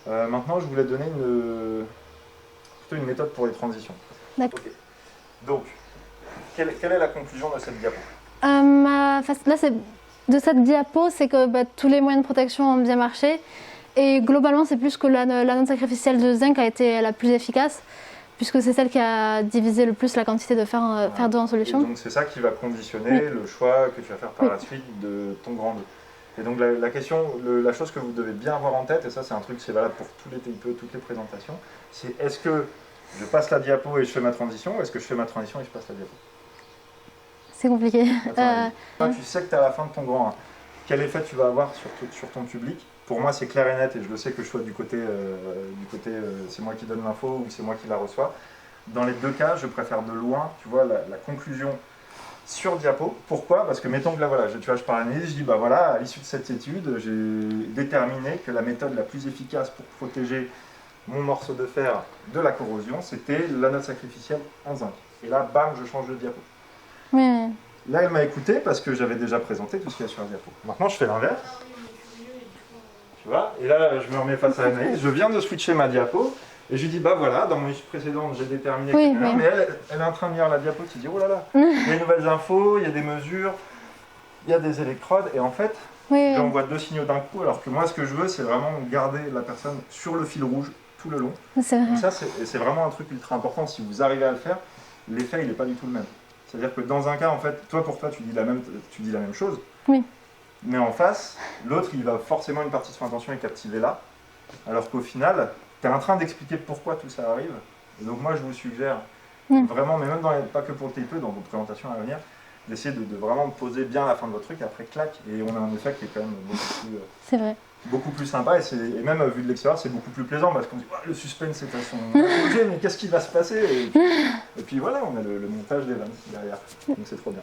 Maintenant, je voulais donner plutôt une méthode pour les transitions. D'accord. Ok. Donc, quelle est la conclusion de cette diapo? Là, de cette diapo, c'est que tous les moyens de protection ont bien marché. Et globalement, c'est plus que la note sacrificielle de zinc a été la plus efficace, puisque c'est celle qui a divisé le plus la quantité de fer 2 en solution. Et donc, c'est ça qui va conditionner le choix que tu vas faire par la suite de ton grand 2. Et donc, la chose que vous devez bien avoir en tête, et ça, c'est un truc, c'est valable pour tous les TIPE, toutes les présentations, c'est est-ce que je passe la diapo et je fais ma transition, ou est-ce que je fais ma transition et je passe la diapo? C'est compliqué. Tu sais que tu es à la fin de ton grand 1. Quel effet tu vas avoir sur ton public? Pour moi, c'est clair et net, et je le sais que je sois du côté c'est moi qui donne l'info ou c'est moi qui la reçois. Dans les deux cas, je préfère de loin, tu vois, la conclusion sur diapo. Pourquoi? Parce que mettons que là, voilà, je pars l'analyse, je dis, bah voilà, à l'issue de cette étude, j'ai déterminé que la méthode la plus efficace pour protéger mon morceau de fer de la corrosion, c'était la note sacrificielle en zinc. Et là, bam, je change de diapo. Oui. Là, elle m'a écouté parce que j'avais déjà présenté tout ce qu'il y a sur la diapo. Maintenant, je fais l'inverse. Tu vois? Et là, je me remets face à l'analyse. Je viens de switcher ma diapo. Et je lui dis, bah voilà, dans mon étude précédente, j'ai déterminé que Oui, c'était là. oui. Mais elle est en train de lire la diapo. Tu dis, oh là là, il y a de nouvelles infos, il y a des mesures, il y a des électrodes. Et en fait, Oui. j'envoie deux signaux d'un coup. Alors que moi, ce que je veux, c'est vraiment garder la personne sur le fil rouge tout le long. C'est vrai. Et ça, c'est vraiment un truc ultra important. Si vous arrivez à le faire, l'effet, il n'est pas du tout le même. C'est-à-dire que dans un cas, en fait, pour toi, tu dis la même chose. Oui. Mais en face, l'autre, il va forcément une partie de son attention est captivée là. Alors qu'au final, tu es en train d'expliquer pourquoi tout ça arrive. Et donc moi, je vous suggère vraiment, mais même pas que pour le TIPE, dans vos présentations à venir, d'essayer de vraiment poser bien la fin de votre truc, et après, clac, et on a un effet qui est quand même C'est vrai. beaucoup plus sympa. Et même vu de l'extérieur, c'est beaucoup plus plaisant, parce qu'on dit, le suspense est à son apogée, mais qu'est-ce qui va se passer et puis voilà, on a le montage des vannes derrière. Donc c'est trop bien.